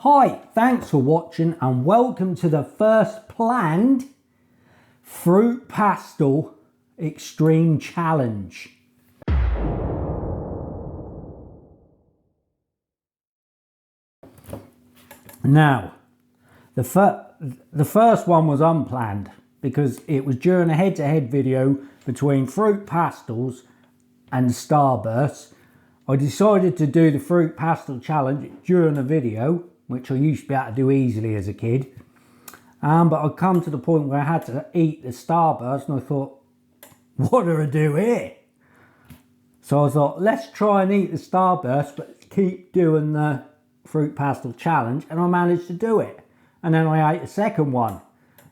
Hi, thanks for watching and welcome to the first planned Fruit Pastille Extreme Challenge. Now, the first one was unplanned because it was during a head-to-head video between Fruit Pastilles and Starbursts. I decided to do the Fruit Pastille Challenge during a video, which I used to be able to do easily as a kid. But I'd come to the point where I had to eat the Starburst and I thought, what do I do here? So I thought, let's try and eat the Starburst, but keep doing the Fruit Pastille Challenge, and I managed to do it. And then I ate the second one,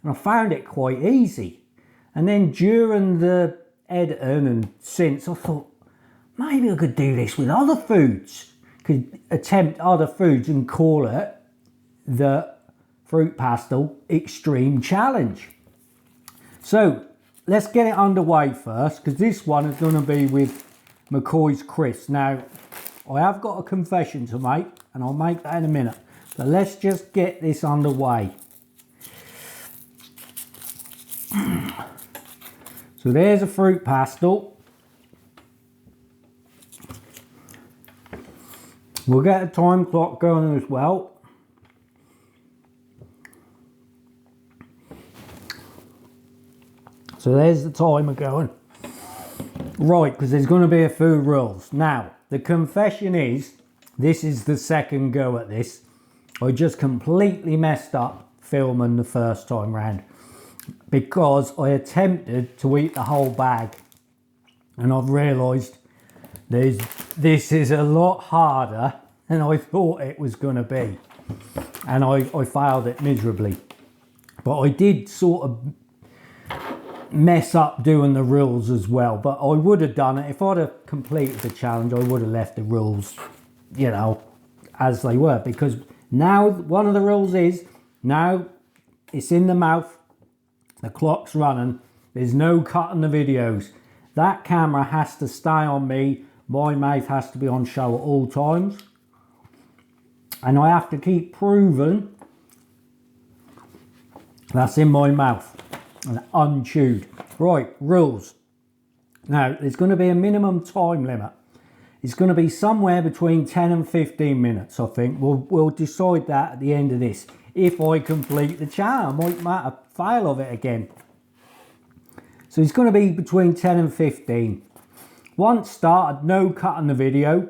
and I found it quite easy. And then during the editing and since, I thought, maybe I could do this with other foods. Could attempt other foods and call it the Fruit Pastille Extreme Challenge. So let's get it underway first, because this one is going to be with McCoy's crisps. Now, I have got a confession to make, and I'll make that in a minute. But let's just get this underway. So there's a Fruit Pastille. We'll get a time clock going as well. So there's the timer going. Right, because there's going to be a few rules. Now, the confession is, this is the second go at this. I just completely messed up filming the first time round because I attempted to eat the whole bag, and I've realised this is a lot harder than I thought it was going to be, and I failed it miserably. But I did sort of mess up doing the rules as well, but I would have done it if I'd have completed the challenge. I would have left the rules, you know, as they were, because now one of the rules is, now it's in the mouth, the clock's running, there's no cutting the videos. That camera has to stay on me, my mouth has to be on show at all times, and I have to keep proving that's in my mouth and unchewed. Right, rules. Now, there's going to be a minimum time limit. It's going to be somewhere between 10 and 15 minutes, I think. We'll decide that at the end of this. If I complete the challenge, I might fail of it again. So it's going to be between 10 and 15. Once started, no cutting the video.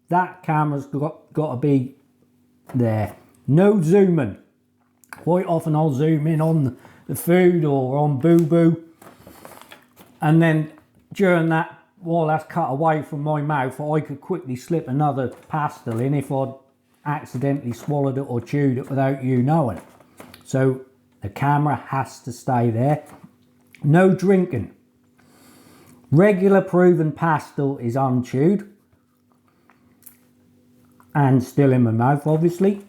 That camera's got to be there. No zooming. Quite often I'll zoom in on the food or on boo-boo. And then during that, while that's cut away from my mouth, I could quickly slip another pastille in if I'd accidentally swallowed it or chewed it without you knowing. So the camera has to stay there. No drinking. Regular proven pastille is unchewed and still in my mouth, obviously.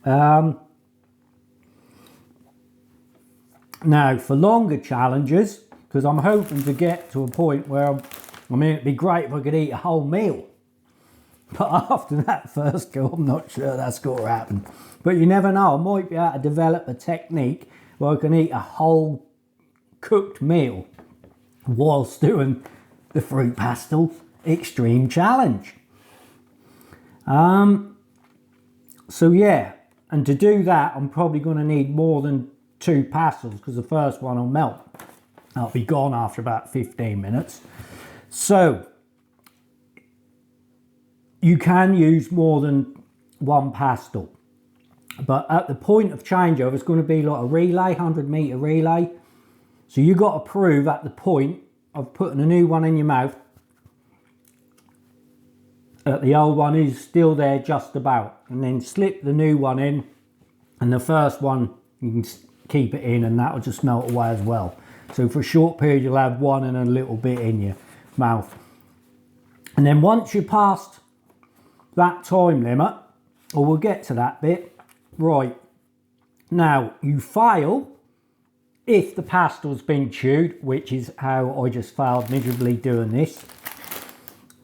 Now, for longer challenges, because I'm hoping to get to a point where I mean, it'd be great if I could eat a whole meal. But after that first go, I'm not sure that's going to happen. But you never know, I might be able to develop a technique where I can eat a whole cooked meal whilst doing the Fruit Pastille Extreme Challenge. So yeah, and to do that, I'm probably going to need more than 2 pastilles because the first one will melt. I'll be gone after about 15 minutes. So you can use more than 1 pastille, but at the point of changeover, it's going to be like a relay, 100-meter relay. So you got to prove at the point of putting a new one in your mouth that the old one is still there just about, and then slip the new one in, and the first one you can keep it in, and that will just melt away as well. So for a short period, you'll have one and a little bit in your mouth. And then once you're past that time limit, or we'll get to that bit, right, now you fail if the pastille's been chewed, which is how I just failed miserably doing this.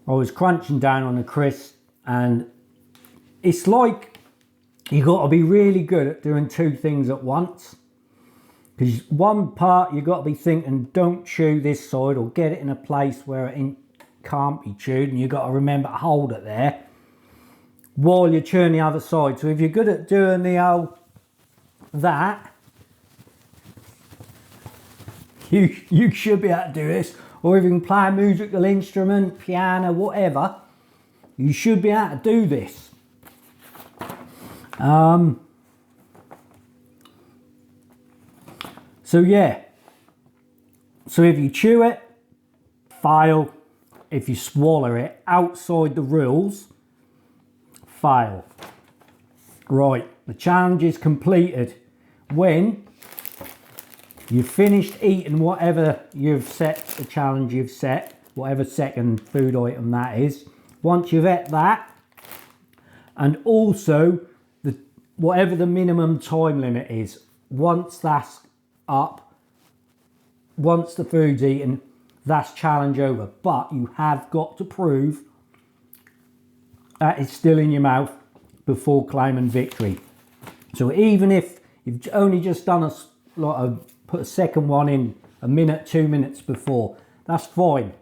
I was crunching down on the crisp, and it's like you got to be really good at doing two things at once. Because one part you got to be thinking, don't chew this side or get it in a place where it can't be chewed, and you got to remember to hold it there while you're chewing the other side. So if you're good at doing the that, you should be able to do this. Or if you can play a musical instrument, piano, whatever, you should be able to do this. So yeah, so if you chew it, fail. If you swallow it outside the rules, fail. Right, the challenge is completed when you've finished eating whatever you've set, the challenge you've set, whatever second food item that is. Once you've ate that, and also whatever the minimum time limit is, once that's up, once the food's eaten, that's challenge over. But you have got to prove that it's still in your mouth before claiming victory. So even if you've only just done put a second one in a minute, 2 minutes before, that's fine.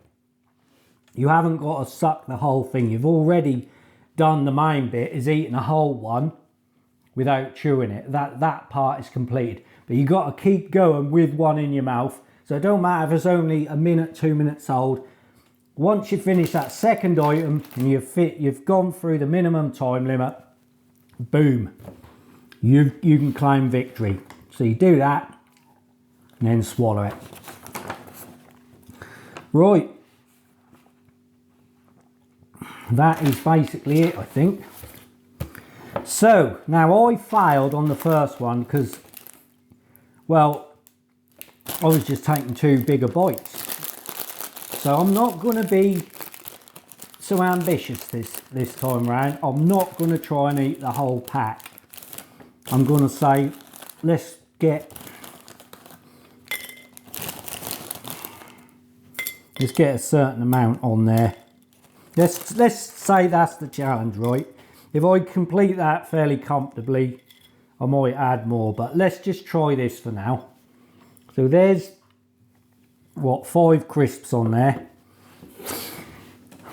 You haven't got to suck the whole thing. You've already done the main bit, is eating a whole one without chewing it. That part is completed. But you got to keep going with one in your mouth. So it don't matter if it's only a minute, 2 minutes old. Once you finish that second item and you've gone through the minimum time limit, boom, you can claim victory. So you do that and then swallow it. Right. That is basically it, I think. So now I failed on the first one because, well, I was just taking too big a bites. So I'm not going to be so ambitious this time round. I'm not going to try and eat the whole pack. I'm going to say, let's get a certain amount on there. Let's say that's the challenge, right? If I complete that fairly comfortably, I might add more, but let's just try this for now. So there's, what, 5 crisps on there.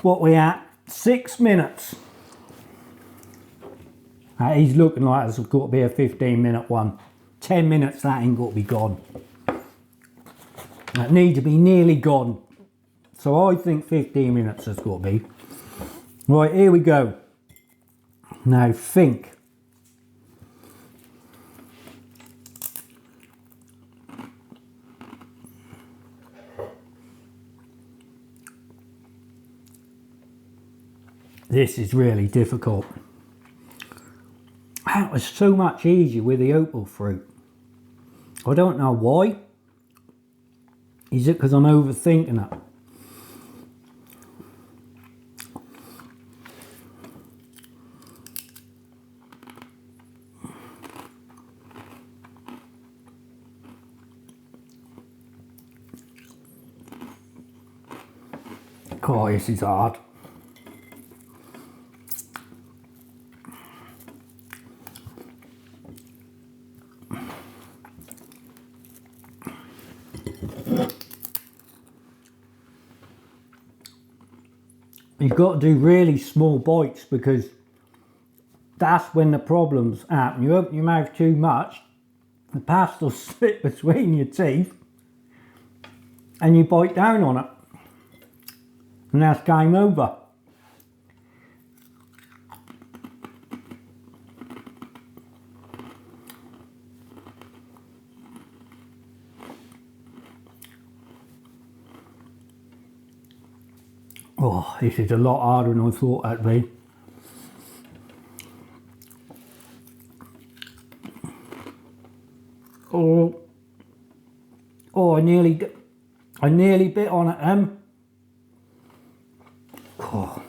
What we at? 6 minutes. He's looking like it's got to be a 15-minute one. 10 minutes, that ain't got to be gone. That need to be nearly gone. So I think 15 minutes has got to be. Right, here we go. Now think. This is really difficult. That was so much easier with the opal fruit. I don't know why. Is it because I'm overthinking it? Oh, this is hard. You've got to do really small bites because that's when the problems happen. You open your mouth too much, the pastel slip between your teeth and you bite down on it. And that's game over. Oh, this is a lot harder than I thought that'd be. Oh, I nearly bit on it, Oh.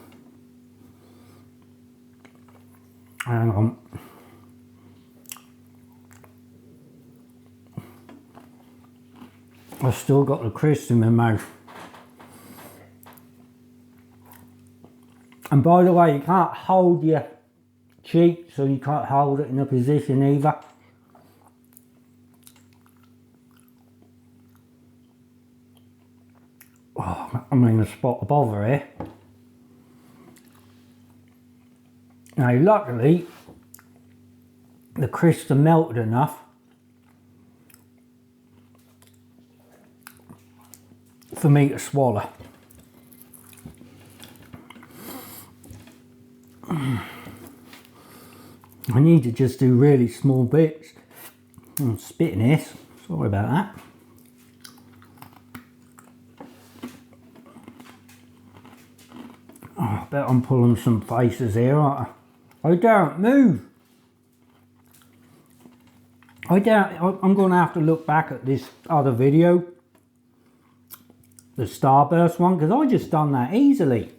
Hang on. I've still got the crisp in my mouth. And by the way, you can't hold your cheap, so you can't hold it in a position either. Oh, I'm in a spot of bother here. Now luckily the crisps are melted enough for me to swallow. I need to just do really small bits. I'm spitting this, sorry about that. Oh, I bet I'm pulling some faces here, aren't I? I don't move. I'm going to have to look back at this other video, the Starburst one, because I just done that easily.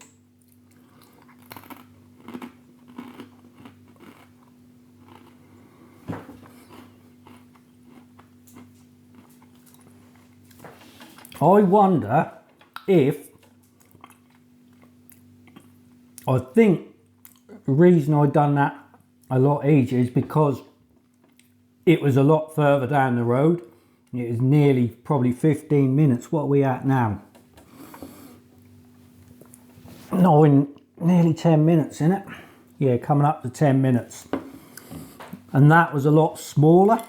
I wonder if, I think the reason I done that a lot easier is because it was a lot further down the road. It is nearly probably 15 minutes. What are we at now? No, in nearly 10 minutes, isn't it? Yeah, coming up to 10 minutes. And that was a lot smaller.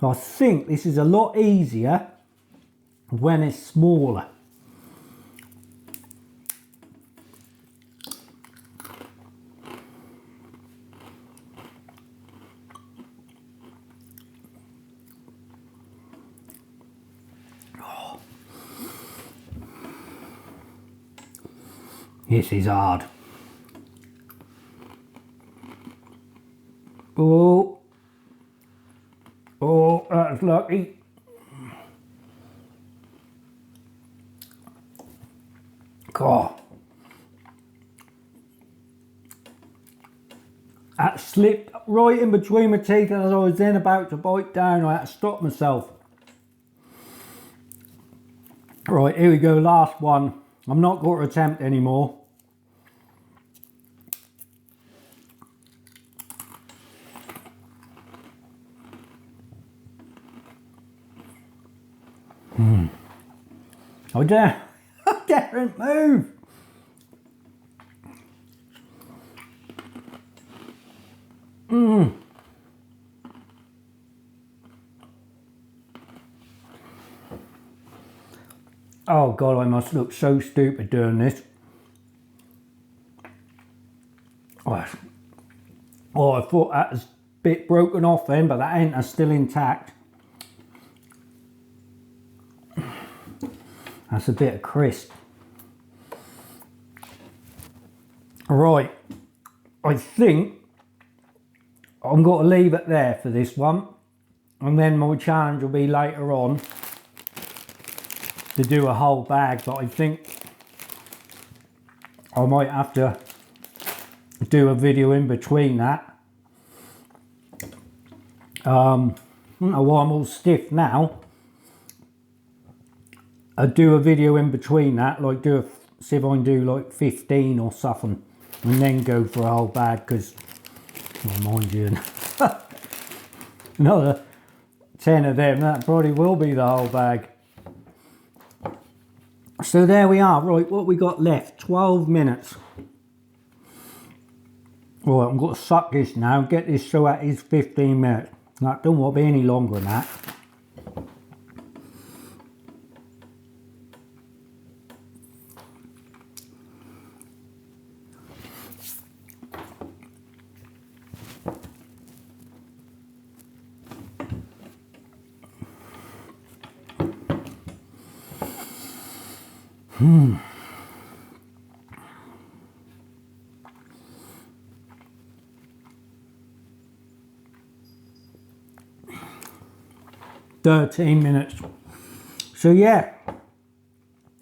I think this is a lot easier when it's smaller. Oh. This is hard. Oh, oh, that's lucky. God, that slipped right in between my teeth as I was then about to bite down. I had to stop myself. Right, here we go, last one. I'm not going to attempt anymore. I daren't move. Oh God, I must look so stupid doing this. Oh, I thought that was a bit broken off then, but that ain't, still intact. That's a bit of crisp. Right, I think I'm going to leave it there for this one, and then my challenge will be later on to do a whole bag, but I think I might have to do a video in between that. I don't know why I'm all stiff now. I'll do a video in between that, like see if I can do like 15 or something, and then go for a whole bag, because, well, mind you, another 10 of them, that probably will be the whole bag. So there we are. Right, what we got left? 12 minutes. Right, I'm going to suck this now and get this so that is 15 minutes. That don't want to be any longer than that. Hmm. "13 minutes. So yeah,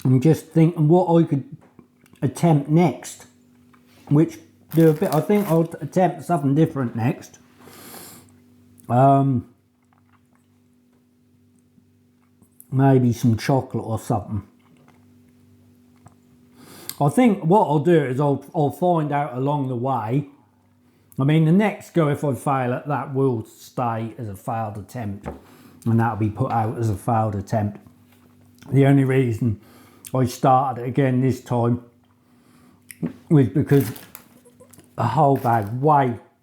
I'm just thinking what I could attempt next, which do a bit. I think I'll attempt something different next. Maybe some chocolate or something. I think what I'll do is I'll find out along the way I mean, the next go, if I fail at that, will stay as a failed attempt, and that'll be put out as a failed attempt. The only reason I started it again this time was because the whole bag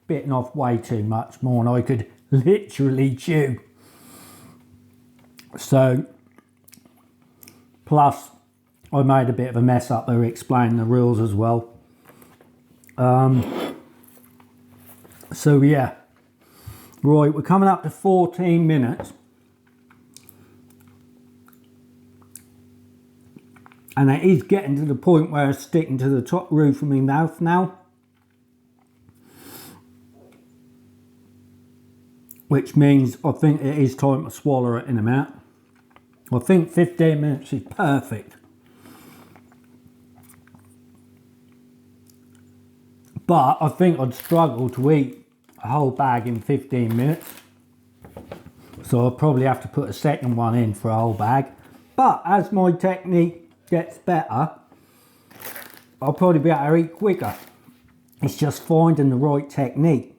bitten off way too much more than I could literally chew. So, plus I made a bit of a mess up there explaining the rules as well. So yeah, right, we're coming up to 14 minutes. And it is getting to the point where it's sticking to the top roof of my mouth now. Which means I think it is time to swallow it in a minute. I think 15 minutes is perfect. But I think I'd struggle to eat a whole bag in 15 minutes. So I'll probably have to put a second one in for a whole bag. But as my technique gets better, I'll probably be able to eat quicker. It's just finding the right technique.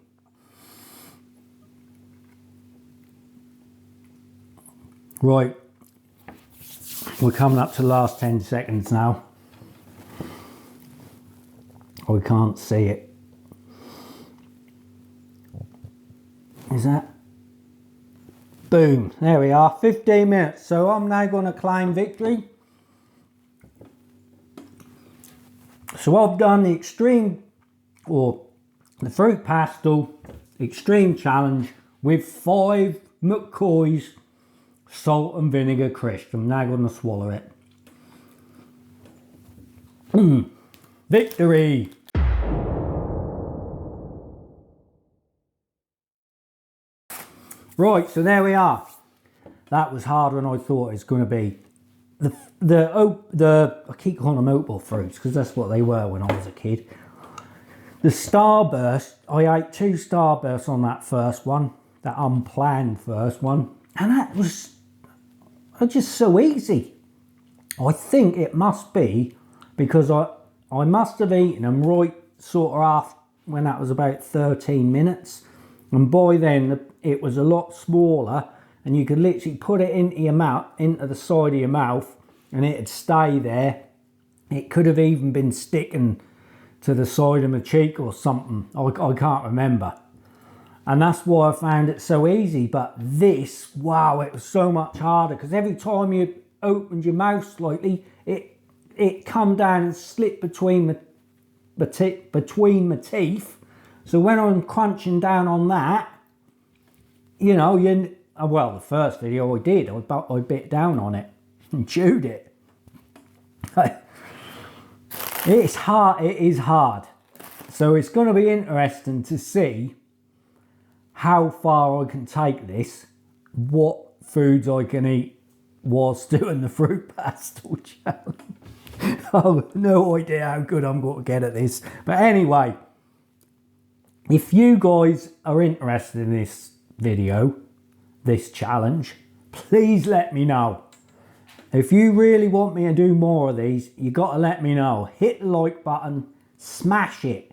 Right, we're coming up to the last 10 seconds now. I can't see it. Is that? Boom, there we are, 15 minutes. So I'm now going to claim victory. So I've done the extreme, or the fruit pastel extreme challenge with 5 McCoy's salt and vinegar crisps. I'm now going to swallow it. Victory! Right, so there we are. That was harder than I thought it was going to be. I keep calling them oatmeal fruits because that's what they were when I was a kid. The Starburst, I ate 2 Starbursts on that first one, that unplanned first one, and that was just so easy. I think it must be because I must have eaten them right sort of after when that was about 13 minutes, and by then it was a lot smaller, and you could literally put it into your mouth, into the side of your mouth, and it'd stay there. It could have even been sticking to the side of my cheek or something. I can't remember. And that's why I found it so easy. But this, wow, it was so much harder, because every time you opened your mouth slightly, it come down and slipped between my teeth. So when I'm crunching down on that, you know, well, the first video I did, I bit down on it and chewed it. It's hard, it is hard. So it's going to be interesting to see how far I can take this, what foods I can eat whilst doing the fruit pastel challenge. I've no idea how good I'm going to get at this. But anyway, if you guys are interested in this video, this challenge, please let me know. If you really want me to do more of these, you got to let me know. Hit the like button, smash it,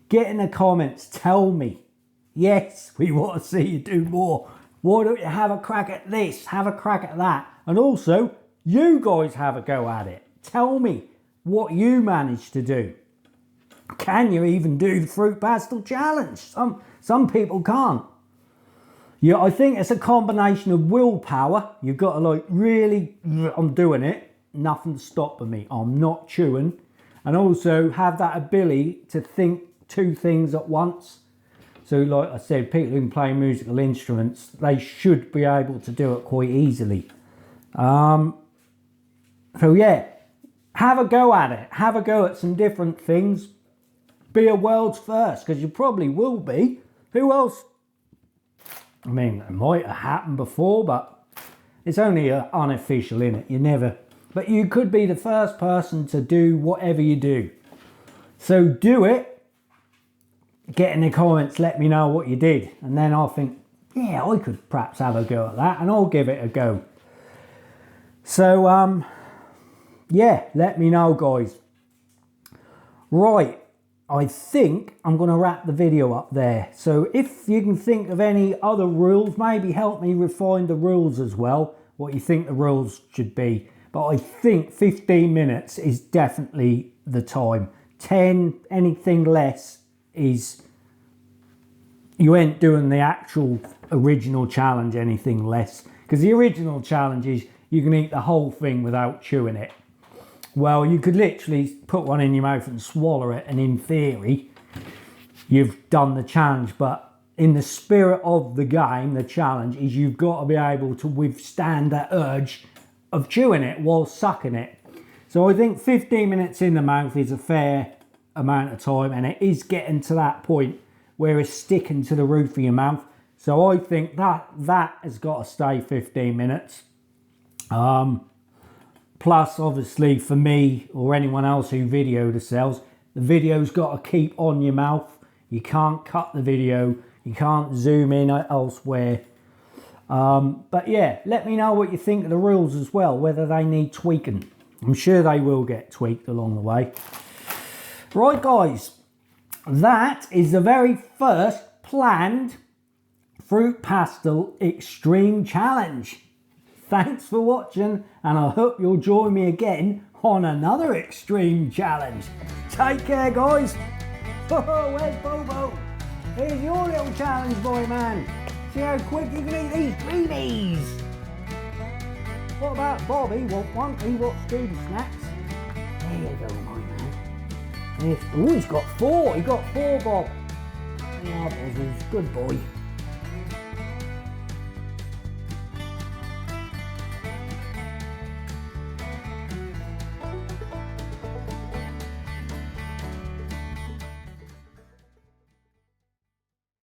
get in the comments, tell me, yes, we want to see you do more. Why don't you have a crack at this, have a crack at that, and also you guys have a go at it. Tell me what you managed to do. Can you even do the fruit pastel challenge? Some people can't. Yeah, I think it's a combination of willpower. You've got to like really, I'm doing it, nothing's stopping me, I'm not chewing. And also have that ability to think 2 things at once. So like I said, people who can play musical instruments, they should be able to do it quite easily. So yeah, have a go at it. Have a go at some different things. Be a world's first, because you probably will be. Who else? I mean, it might have happened before, but it's only unofficial, innit? You never... But you could be the first person to do whatever you do. So do it. Get in the comments, let me know what you did. And then I'll think, yeah, I could perhaps have a go at that, and I'll give it a go. So, yeah, let me know, guys. Right, I think I'm going to wrap the video up there. So if you can think of any other rules, maybe help me refine the rules as well, what you think the rules should be. But I think 15 minutes is definitely the time. 10, anything less is, you ain't doing the actual original challenge anything less. Because the original challenge is you can eat the whole thing without chewing it. Well, you could literally put one in your mouth and swallow it, and in theory, you've done the challenge. But in the spirit of the game, the challenge is you've got to be able to withstand that urge of chewing it while sucking it. So I think 15 minutes in the mouth is a fair amount of time, and it is getting to that point where it's sticking to the roof of your mouth. So I think that has got to stay 15 minutes. Plus, obviously, for me or anyone else who video themselves, the video's got to keep on your mouth. You can't cut the video. You can't zoom in elsewhere. But yeah, let me know what you think of the rules as well, whether they need tweaking. I'm sure they will get tweaked along the way. Right, guys, that is the very first planned Fruit Pastille Extreme Challenge. Thanks for watching, and I hope you'll join me again on another Extreme Challenge. Take care, guys. Where's Bobo? Here's your little challenge, boy man. See how quick you can eat these greenies. What about Bob? He want one. He wants student snacks. There you go, my man. Oh, he's got 4. He got 4, Bob. Yeah, Bozzies. Good boy.